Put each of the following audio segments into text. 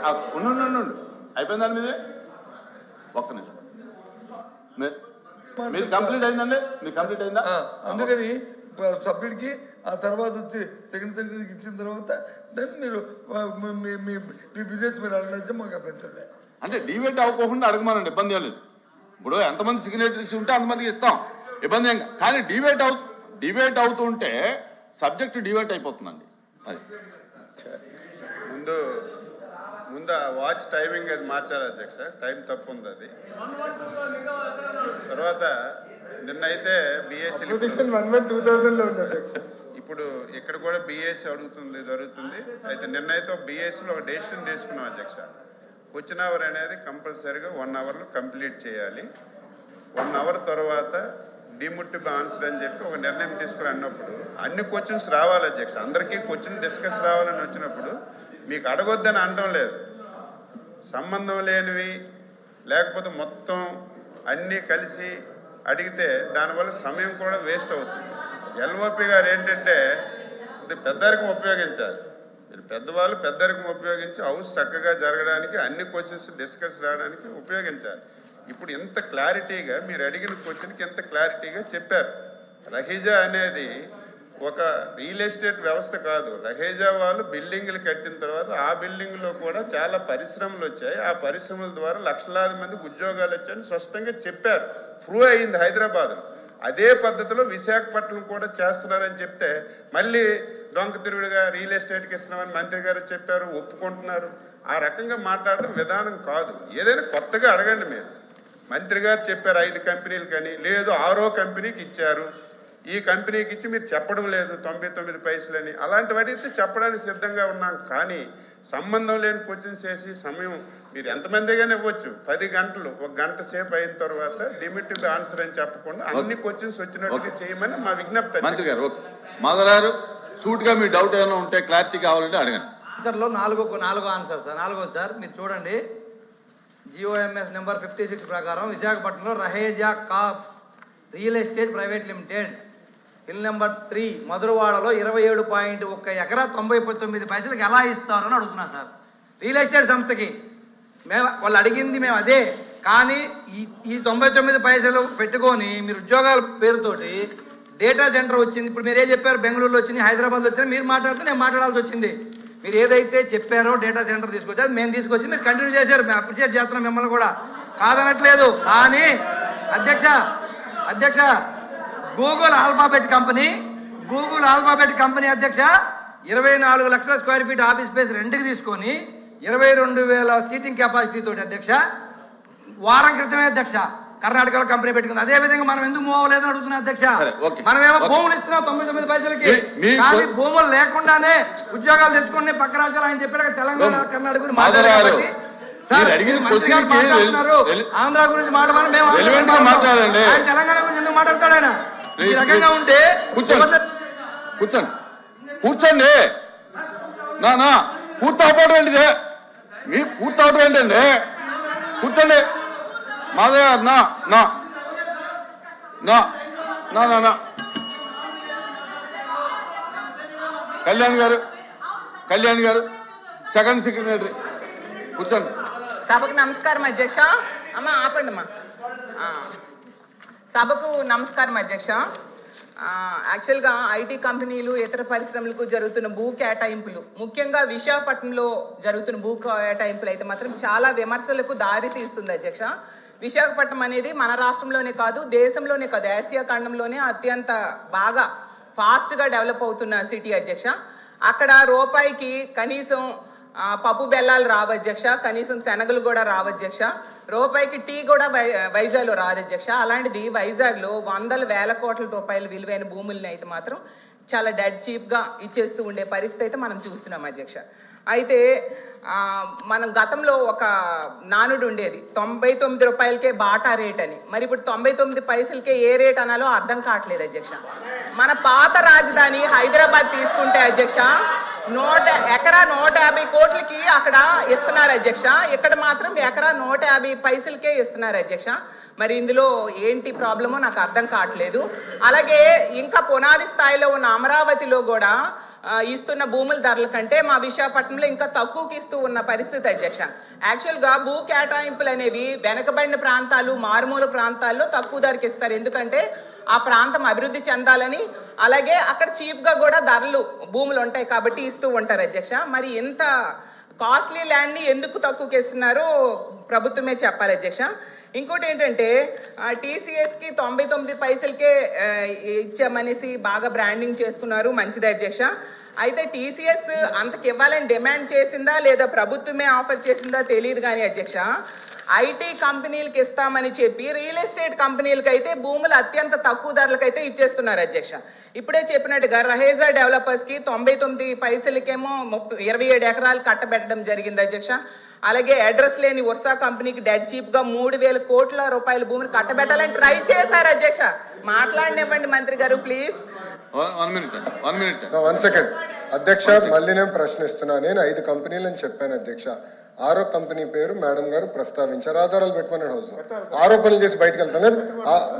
ఉండు అయిపోయిందండి మీది ఒక్క నిమిషం మీది కంప్లీట్ అయిందండి మీకు కంప్లీట్ అయిందా అందుకని సబ్మిట్ కి ఆ తర్వాత వచ్చి సెకండ్ సెంటర్కి ఇచ్చిన తర్వాత దాన్ని మీరు మీ బిజినెస్ మీరు అడిగితే మాకు అభ్యంతరం అంటే డివేట్ అవ్వకుండా అడగమనండి ఇబ్బంది ఏం లేదు ఇప్పుడు ఎంతమంది సిగ్నేచరీస్ ఉంటే అంతమందికి ఇస్తాం ఇబ్బంది ఏం కానీ డివేట్ అవుతుంటే సబ్జెక్ట్ డివేట్ అయిపోతుందండి అది ముందు వాచ్ టైమింగ్ అది మార్చాలి అధ్యక్ష టైం తప్పు ఉంది అది తర్వాత నిన్నైతే బిఎస్సీ ఇప్పుడు ఇక్కడ కూడా బిఎస్సీ జరుగుతుంది అయితే నిన్నైతే బిఎస్సీలో ఒక డెసిషన్ తీసుకున్నాం అధ్యక్ష క్వశ్చన్ అవర్ అనేది కంపల్సరీగా 1 అవర్లో కంప్లీట్ చేయాలి 1 అవర్ తర్వాత డిముట్టిబుల్ ఆన్సర్ అని చెప్పి ఒక నిర్ణయం తీసుకుని అన్నప్పుడు అన్ని క్వశ్చన్స్ రావాలి అధ్యక్ష అందరికీ క్వశ్చన్ డిస్కస్ రావాలని వచ్చినప్పుడు మీకు అడగొద్దని అనడం లేదు సంబంధం లేనివి లేకపోతే మొత్తం అన్నీ కలిసి అడిగితే దానివల్ల సమయం కూడా వేస్ట్ అవుతుంది ఎల్ఓపి గారు ఏంటంటే ఇది పెద్దరికం ఉపయోగించాలి మీరు పెద్దవాళ్ళు పెద్దరికం ఉపయోగించి హౌస్ చక్కగా జరగడానికి అన్ని క్వశ్చన్స్ డిస్కస్ రావడానికి ఉపయోగించాలి ఇప్పుడు ఇంత క్లారిటీగా మీరు అడిగిన క్వశ్చన్కి ఎంత క్లారిటీగా చెప్పారు రహీజా అనేది ఒక రియల్ ఎస్టేట్ వ్యవస్థ కాదు రహేజా వాళ్ళు బిల్డింగ్లు కట్టిన తర్వాత ఆ బిల్డింగ్లో కూడా చాలా పరిశ్రమలు వచ్చాయి ఆ పరిశ్రమల ద్వారా లక్షలాది మందికి ఉద్యోగాలు వచ్చాయని స్పష్టంగా చెప్పారు ప్రూవ్ అయింది హైదరాబాద్ అదే పద్ధతిలో విశాఖపట్నం కూడా చేస్తున్నారని చెప్తే మళ్ళీ డొంక తిరుగుడుగా రియల్ ఎస్టేట్కి ఇస్తున్నామని మంత్రి గారు చెప్పారు ఒప్పుకుంటున్నారు ఆ రకంగా మాట్లాడడం విధానం కాదు ఏదైనా కొత్తగా అడగండి మీరు మంత్రి గారు చెప్పారు 5 కంపెనీలు కానీ లేదు 6వ కంపెనీకి ఇచ్చారు ఈ కంపెనీకి ఇచ్చి మీరు చెప్పడం లేదు 99 పైసలని అలాంటివి అడిగితే చెప్పడానికి సిద్ధంగా ఉన్నాం కానీ సంబంధం లేని క్వశ్చన్స్ వేసి సమయం మీరు ఎంతమందిగానే ఇవ్వచ్చు 10 గంటలు 1 గంట సేపు అయిన తర్వాత లిమిటెడ్ ఆన్సర్ అని చెప్పకుండా అన్ని క్వశ్చన్స్ వచ్చినట్టుగా చేయమని మా విజ్ఞప్తి మంత్రి గారు ఓకే మాధవ్ గారు సూట్ గా మీ డౌట్ ఏమైనా ఉంటే క్లారిటీ కావాలంటే అడగండి ఆన్సర్లో నాలుగో ఆన్సర్ సార్ నాలుగోది సార్ మీరు చూడండి జిఓఎంఎస్ నెంబర్ 56 ప్రకారం విశాఖపట్నంలో Raheja corps real estate private limited hill number 3 మధురవాడలో 27.1 ఎకరా 99 పైసలకి ఎలా ఇస్తారు అని అడుగుతున్నా సార్ రియల్ ఎస్టేట్ సంస్థకి వాళ్ళు అడిగింది మేము అదే కానీ ఈ 99 పైసలు పెట్టుకొని మీరు ఉద్యోగాల పేరుతోటి డేటా సెంటర్ వచ్చింది ఇప్పుడు మీరే చెప్పారు బెంగళూరులో వచ్చింది హైదరాబాద్లో వచ్చింది మీరు మాట్లాడితే నేను మాట్లాడాల్సి వచ్చింది మీరు ఏదైతే చెప్పారో డేటా సెంటర్ తీసుకొచ్చారు మేము తీసుకొచ్చి మీరు కంటిన్యూ చేశారు మేము అప్రిషియేట్ చేస్తున్నాం మిమ్మల్ని కూడా కాదనట్లేదు కానీ అధ్యక్ష గూగుల్ ఆల్ఫాబెట్ కంపెనీ అధ్యక్ష 24 లక్షల స్క్వేర్ ఫీట్ ఆఫీస్ స్పేస్ రెంట్కి తీసుకొని 22,000 సీటింగ్ కెపాసిటీ తోటి అధ్యక్ష వారం క్రితమే అధ్యక్ష కర్ణాటకలో కంపెనీ పెట్టుకుంది అదే విధంగా మనం ఎందుకు మూవ్ అవ్వలేదని అడుగుతున్నా అధ్యక్ష మనమేమో భూములు ఇస్తున్నాం 99 పైసలకి కానీ భూములు లేకుండానే ఉద్యోగాలు తెచ్చుకుని పక్క రాష్ట్రాలు ఆయన చెప్పారు తెలంగాణ కర్ణాటక మాట్లాడారు ఆంధ్ర గురించి మాట్లాడాలి మేము ఆయన తెలంగాణ గురించి ఎందుకు మాట్లాడతాడు ఆయన ఈ రకంగా ఉంటే కూర్చోండి నా పూర్తవడం ఏంటిదే మీ పూర్తవడం ఏంటండి కూర్చోండి మాధవ్ గారు నా కళ్యాణ్ గారు సెకండ్ సెక్రటరీ కూర్చోండి సభకు నమస్కారం అధ్యక్ష అమ్మా ఆపండి అమ్మా సభకు నమస్కారం అధ్యక్ష యాక్చువల్గా ఐటీ కంపెనీలు ఇతర పరిశ్రమలకు జరుగుతున్న భూ కేటాయింపులు ముఖ్యంగా విశాఖపట్నంలో జరుగుతున్న భూ కేటాయింపులు అయితే మాత్రం చాలా విమర్శలకు దారి తీస్తుంది అధ్యక్ష విశాఖపట్నం అనేది మన రాష్ట్రంలోనే కాదు దేశంలోనే కాదు ఆసియా ఖండంలోనే అత్యంత బాగా ఫాస్ట్గా డెవలప్ అవుతున్న సిటీ అధ్యక్ష అక్కడ రూపాయికి కనీసం పప్పు బెల్లాలు రావు అధ్యక్ష కనీసం శనగలు కూడా రావు అధ్యక్ష రూపాయికి టీ కూడా వైజాగ్లో రాదు అధ్యక్ష అలాంటిది వైజాగ్లో 100,000 కోట్ల రూపాయలు విలువైన భూముల్ని అయితే మాత్రం చాలా డెడ్ చీప్గా ఇచ్చేస్తూ ఉండే పరిస్థితి అయితే మనం చూస్తున్నాం అధ్యక్ష అయితే మనం గతంలో ఒక నానుడు ఉండేది 99 రూపాయలకే బాటా రేట్ అని మరి ఇప్పుడు 99 పైసలకే ఏ రేట్ అనాలో అర్థం కావట్లేదు అధ్యక్ష మన పాత రాజధాని హైదరాబాద్ తీసుకుంటే అధ్యక్ష ఎకరా 150 కోట్లకి అక్కడ ఇస్తున్నారు అధ్యక్ష ఇక్కడ మాత్రం ఎకరా 150 పైసలకే ఇస్తున్నారు అధ్యక్ష మరి ఇందులో ఏంటి ప్రాబ్లమో నాకు అర్థం కావట్లేదు అలాగే ఇంకా పునాది స్థాయిలో ఉన్న అమరావతిలో కూడా ఇస్తున్న భూముల ధరల కంటే మా విశాఖపట్నంలో ఇంకా తక్కువకి ఇస్తూ ఉన్న పరిస్థితి అధ్యక్ష. యాక్చువల్గా భూ కేటాయింపులు అనేవి వెనకబడిన ప్రాంతాలు, మారుమూల ప్రాంతాల్లో తక్కువ ధరకి ఇస్తారు. ఎందుకంటే ఆ ప్రాంతం అభివృద్ధి చెందాలని, అలాగే అక్కడ చీప్గా కూడా ధరలు భూములు ఉంటాయి కాబట్టి ఇస్తూ ఉంటారు అధ్యక్ష. మరి ఇంత కాస్ట్లీ ల్యాండ్ని ఎందుకు తక్కువకి ఇస్తున్నారో ప్రభుత్వమే చెప్పాలి అధ్యక్ష. ఇంకోటి ఏంటంటే టీసీఎస్కి 99 పైసలకే ఇచ్చామనేసి బాగా బ్రాండింగ్ చేసుకున్నారు, మంచిది అధ్యక్ష. అయితే టీసీఎస్ అంతకి ఇవ్వాలని డిమాండ్ చేసిందా లేదా ప్రభుత్వమే ఆఫర్ చేసిందా తెలియదు కానీ అధ్యక్ష, ఐటీ కంపెనీలకు ఇస్తామని చెప్పి రియల్ ఎస్టేట్ కంపెనీలకు అయితే భూములు అత్యంత తక్కువ ధరలకైతే ఇచ్చేస్తున్నారు అధ్యక్ష. ఇప్పుడే చెప్పినట్టుగా రహేజా డెవలపర్స్కి 99 పైసలకేమో 27 ఎకరాలు కట్టబెట్టడం జరిగింది అధ్యక్ష. అలాగే అడ్రస్ లేని వర్సా కంపెనీకి డెడ్ చీప్ గా 3,000 కోట్ల రూపాయల భూమిని కట్టబెట్టాలని ట్రై చేశారు అధ్యక్ష. మాట్లాడినివ్వండి మంత్రి గారు ప్లీజ్. 1 minute. 1 second అధ్యక్ష, మళ్ళీ నేను ప్రశ్నిస్తున్నా. నేను 5 కంపెనీలని చెప్పాను అధ్యక్ష. 6వ కంపెనీ పేరు మేడం గారు ప్రస్తావించారు. ఆధారాలు పెట్టమని హౌస్ ఆరోపణలు చేసి బయటకు వెళ్తాను.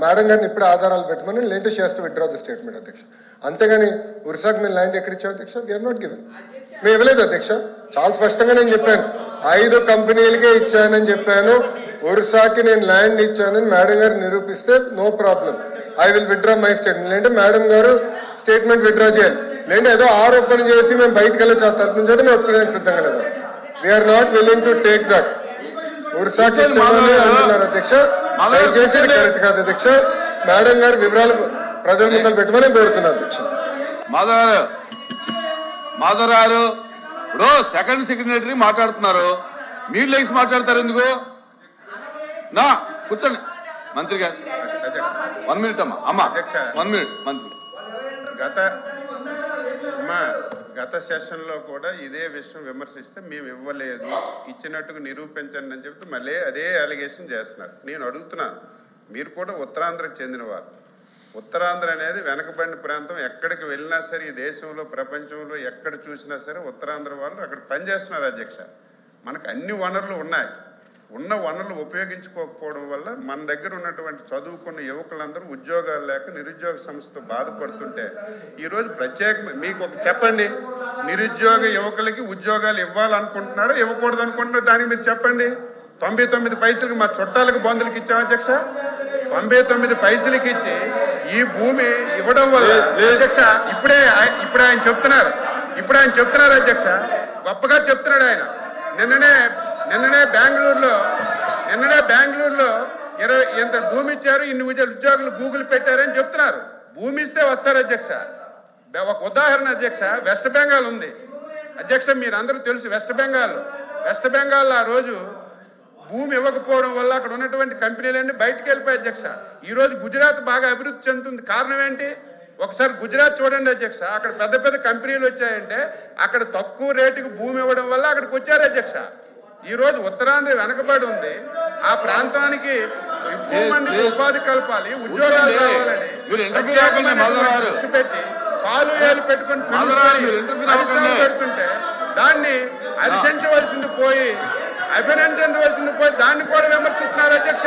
మేడం గారిని ఇప్పుడు ఆధారాలు పెట్టమని లేటెస్ట్ చేస్తూ విత్డ్రా ది స్టేట్మెంట్ అధ్యక్ష. అంతేగాని ఉర్సాక్ మేము ల్యాండ్ ఎక్కడ ఇచ్చావు అధ్యక్ష? We are not given. మేము ఇవ్వలేదు అధ్యక్ష. చాలా స్పష్టంగా నేను చెప్పాను, 5 కంపెనీలకే ఇచ్చానని చెప్పాను. ఒరిస్సాకి నేను ల్యాండ్ ఇచ్చానని మేడం గారు నిరూపిస్తే no problem, I will withdraw my statement. లేదంటే మేడం గారు స్టేట్మెంట్ విత్డ్రా చేయాలి. లేదంటే ఏదో ఆరోపణ చేసి మేము బయటకు వెళ్ళి తలపించడం మేము ఒప్పుకోవడానికి సిద్ధంగా లేదు. We're not willing to take that. ఒరిస్సాకి అంటున్నారు అధ్యక్ష, దయచేసి కరెక్ట్ కాదు అధ్యక్ష. మేడం గారి వివరాలు ప్రజల ముందర పెట్టమని కోరుతున్నాను అధ్యక్ష. మాధవ్ గారు ఇప్పుడు సెకండ్ సెక్రటరీ మాట్లాడుతున్నారు, మీరు లేచి మాట్లాడతారు ఎందుకు? నా కూర్చోండి మంత్రి గారు. 1 minute అమ్మా 1 minute మంత్రి. గత సెషన్లో కూడా ఇదే విషయం విమర్శిస్తే మేము ఇవ్వలేదు, ఇచ్చినట్టుగా నిరూపించండి అని చెప్తే మళ్ళీ అదే అలిగేషన్ చేస్తున్నారు. నేను అడుగుతున్నాను, మీరు కూడా ఉత్తరాంధ్రకు చెందినవారు. ఉత్తరాంధ్ర అనేది వెనకబడిన ప్రాంతం. ఎక్కడికి వెళ్ళినా సరే ఈ దేశంలో ప్రపంచంలో ఎక్కడ చూసినా సరే ఉత్తరాంధ్ర వాళ్ళు అక్కడ పనిచేస్తున్నారు అధ్యక్ష. మనకు అన్ని వనరులు ఉన్నాయి. ఉన్న వనరులు ఉపయోగించుకోకపోవడం వల్ల మన దగ్గర ఉన్నటువంటి చదువుకున్న యువకులందరూ ఉద్యోగాలు లేక నిరుద్యోగ సమస్యతో బాధపడుతుంటే ఈరోజు ప్రత్యేక మీకు ఒక చెప్పండి, నిరుద్యోగ యువకులకి ఉద్యోగాలు ఇవ్వాలనుకుంటున్నారో ఇవ్వకూడదు అనుకుంటున్నారో దానికి మీరు చెప్పండి. 99 పైసలకి మా చుట్టాలకు బంధువులకి ఇచ్చాం అధ్యక్ష. 99 పైసలకి ఇచ్చి ఈ భూమి ఇవ్వడం వల్ల అధ్యక్ష ఇప్పుడు ఆయన చెప్తున్నారు అధ్యక్ష, గొప్పగా చెప్తున్నాడు ఆయన. నిన్ననే బెంగళూరులో 20 ఎంత భూమి ఇచ్చారు, ఇన్ని ఉద్యోగులు గూగుల్ పెట్టారని చెప్తున్నారు. భూమి ఇస్తే వస్తారు అధ్యక్ష. ఒక ఉదాహరణ అధ్యక్ష, వెస్ట్ బెంగాల్ ఉంది అధ్యక్ష, మీరందరూ తెలుసు. వెస్ట్ బెంగాల్ ఆ రోజు భూమి ఇవ్వకపోవడం వల్ల అక్కడ ఉన్నటువంటి కంపెనీలన్నీ బయటకు వెళ్ళిపోయాయి అధ్యక్ష. ఈ రోజు గుజరాత్ బాగా అభివృద్ధి చెందుతుంది. కారణం ఏంటి? ఒకసారి గుజరాత్ చూడండి అధ్యక్ష, అక్కడ పెద్ద పెద్ద కంపెనీలు వచ్చాయంటే అక్కడ తక్కువ రేటుకి భూమి ఇవ్వడం వల్ల అక్కడికి వచ్చారు అధ్యక్ష. ఈ రోజు ఉత్తరాంధ్ర వెనకబడి ఉంది. ఆ ప్రాంతానికి ఎక్కువ మందికి ఉపాధి కల్పాలి, ఉద్యోగాలు కావాలని దృష్టి పెట్టి పాలు ఏలు పెట్టుకుని పెడుతుంటే దాన్ని అభినందించవలసింది పోయి దాన్ని కూడా విమర్శిస్తున్నారు అధ్యక్ష.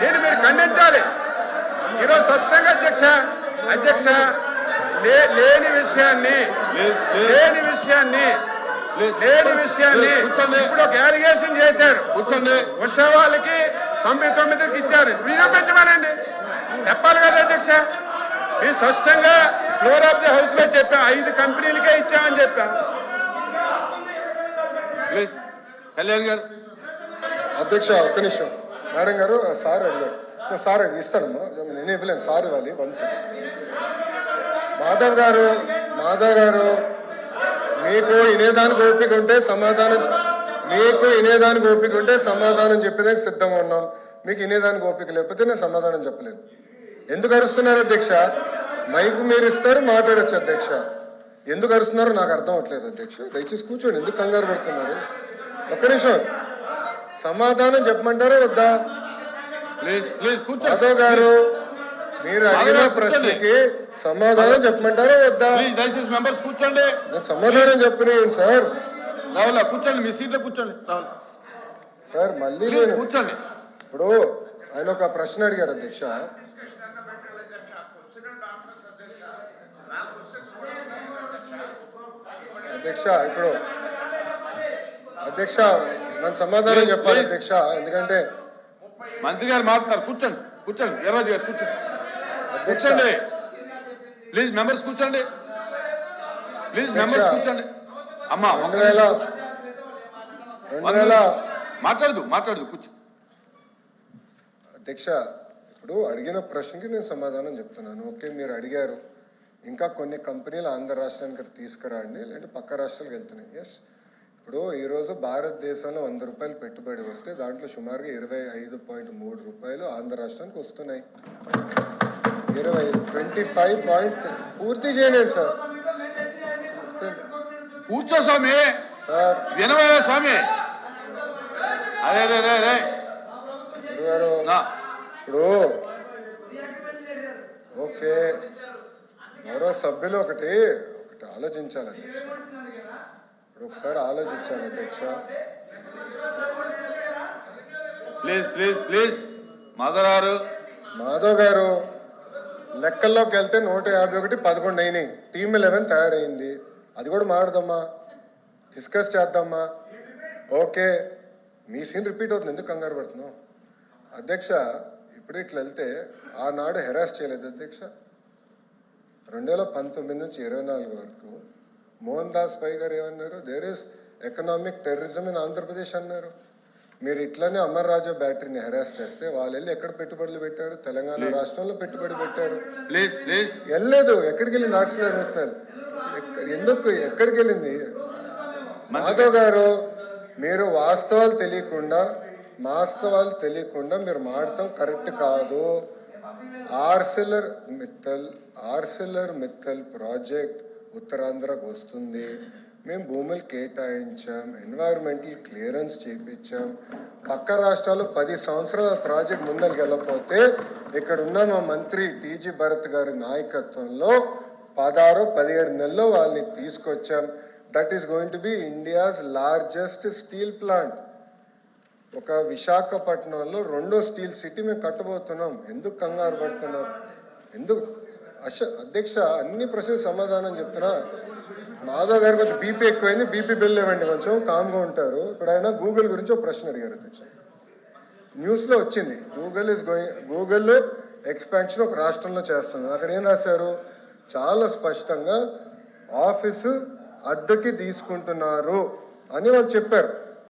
దీన్ని మీరు ఖండించాలి ఈరోజు స్పష్టంగా అధ్యక్ష. లేని విషయాన్ని ఇప్పుడు ఒక అలిగేషన్ చేశారు. ఉషా వాళ్ళకి 99కి ఇచ్చారు, నిరూపించమనండి, చెప్పాలి కదా అధ్యక్ష. మీరు స్పష్టంగా ఫ్లోర్ ఆఫ్ ది హౌస్ లో చెప్పాం, 5 కంపెనీలకే ఇచ్చామని చెప్పాం. కళ్యాణ్ గారు. అధ్యక్ష ఒక్క నిమిషం. మేడం గారు సార్ అడిగారు, సార్ ఇస్తానమ్మా, నేను ఇవ్వలేను, సార్ ఇవ్వాలి. 1 second. మాధవ్ గారు మీకు వినేదానికి ఓపిక ఉంటే సమాధానం చెప్పేదానికి సిద్ధంగా ఉన్నాం. మీకు వినేదానికి ఓపిక లేకపోతే నేను సమాధానం చెప్పలేను. ఎందుకు అరుస్తున్నారు అధ్యక్ష? మైక్ మీరు ఇస్తారు, మాట్లాడచ్చు అధ్యక్ష. ఎందుకు అరుస్తున్నారో నాకు అర్థం అవట్లేదు అధ్యక్ష. దయచేసి కూర్చోండి, ఎందుకు కంగారు పెడుతున్నారు? ఒక్క నిమిషం, సమాధానం చెప్పమంటారా వద్దా? మాధవ్ గారు మీరు అడిగిన ప్రశ్నకి సమాధానం చెప్పమంటారా వద్దా? దయచేసి మెంబర్స్ కూర్చోండి. నేను సమాధానం చెప్పినాను సార్. రావులా కూర్చోండి, మీ సీట్లో కూర్చోండి. సార్ మళ్ళీ కూర్చోండి. ఇప్పుడు ఆయన ఒక ప్రశ్న అడిగారు అధ్యక్ష. అధ్యక్ష ఇప్పుడు అధ్యక్ష నన్ను సమాధానం చెప్పాలి అధ్యక్ష, ఎందుకంటే మంత్రి గారు మాట్లాడతారు. కూర్చోండి కూర్చోండి, వీర్రాజు గారు కూర్చోండి. అధ్యక్ష కూర్చోండి ప్లీజ్, మెంబర్స్ కూర్చోండి ప్లీజ్, మెంబర్స్ కూర్చోండి. అమ్మా 2000 మాట్లాడదు కూర్చో. అధ్యక్ష ఇప్పుడు అడిగిన ప్రశ్నకి నేను సమాధానం చెప్తున్నాను. ఓకే, మీరు అడిగారు ఇంకా కొన్ని కంపెనీలు ఆంధ్ర రాష్ట్రానికి తీసుకురండి, లేదంటే పక్క రాష్ట్రాలకు వెళ్తున్నాయి. ఎస్, ఇప్పుడు ఈరోజు భారతదేశంలో 100 రూపాయలు పెట్టుబడి వస్తే దాంట్లో సుమారుగా 25.3 రూపాయలు ఆంధ్ర రాష్ట్రానికి వస్తున్నాయి. 25.3 పూర్తి చేయలేదు సార్. కూర్చో స్వామి, సార్ వినవయ్యా స్వామి. అరే రే రే రే గారు నా ఇప్పుడు ఓకే, మరో సభ్యులు ఒకటి ఆలోచించాలి అధ్యక్ష. ఇప్పుడు ఒకసారి ఆలోచించాలి అధ్యక్ష. ప్లీజ్ మాధవ్ గారు లెక్కల్లోకి వెళ్తే 151 11 అయినాయి. టీమ్ 11 తయారైంది. అది కూడా మాట్లాడదామా, డిస్కస్ చేద్దామా? ఓకే, మీ సీన్ రిపీట్ అవుతుంది, ఎందుకు కంగారు పడుతున్నావు అధ్యక్ష? ఇప్పుడు ఇట్లా వెళ్తే ఆనాడు హెరాస్ చేయలేదు అధ్యక్ష. 2019 నుంచి 24 వరకు మోహన్ దాస్ పై గారు ఏమన్నారు? There is economic terrorism in Andhra Pradesh అన్నారు. మీరు ఇట్లనే అమర్ రాజా బ్యాటరీని హెరాస్ చేస్తే వాళ్ళు వెళ్ళి ఎక్కడ పెట్టుబడులు పెట్టారు? తెలంగాణ రాష్ట్రంలో పెట్టుబడి పెట్టారు. వెళ్ళలేదు, ఎక్కడికి వెళ్ళింది ఆర్సిలర్ మిత్తల్? ఎందుకు ఎక్కడికి వెళ్ళింది? మాధవ్ గారు, మీరు వాస్తవాలు తెలియకుండా మీరు మాడటం కరెక్ట్ కాదు. ఆర్సిలర్ మిత్తల్ ప్రాజెక్ట్ ఉత్తరాంధ్రకు వస్తుంది. మేము భూములు కేటాయించాం, ఎన్వైరన్మెంటల్ క్లియరెన్స్ చేయించాం. పక్క రాష్ట్రాలు 10 సంవత్సరాల ప్రాజెక్ట్ ముందరికి వెళ్ళకపోతే ఇక్కడ ఉన్న మా మంత్రి టీజీ భరత్ గారి నాయకత్వంలో 16-17 నెలల్లో వాళ్ళని తీసుకొచ్చాం. That is going to be India's largest steel plant. ఒక విశాఖపట్నంలో 2వ స్టీల్ సిటీ మేము కట్టబోతున్నాం. ఎందుకు కంగారు పడుతున్నారు? ఎందుకు అధ్యక్ష? అన్ని ప్రశ్నలు సమాధానం చెప్తున్నా. మాధవ్ గారికి కొంచెం బీపీ ఎక్కువైంది, బీపీ బిల్ ఇవ్వండి, కొంచెం కామ్గా ఉంటారు. ఇప్పుడు ఆయన గూగుల్ గురించి ఒక ప్రశ్న అడిగారు అధ్యక్ష. న్యూస్లో వచ్చింది, గూగుల్ ఎక్స్పాన్షన్ ఒక రాష్ట్రంలో చేస్తున్నారు. అక్కడ ఏం రాశారు? చాలా స్పష్టంగా ఆఫీసు అద్దెకి తీసుకుంటున్నారు అని వాళ్ళు చెప్పారు.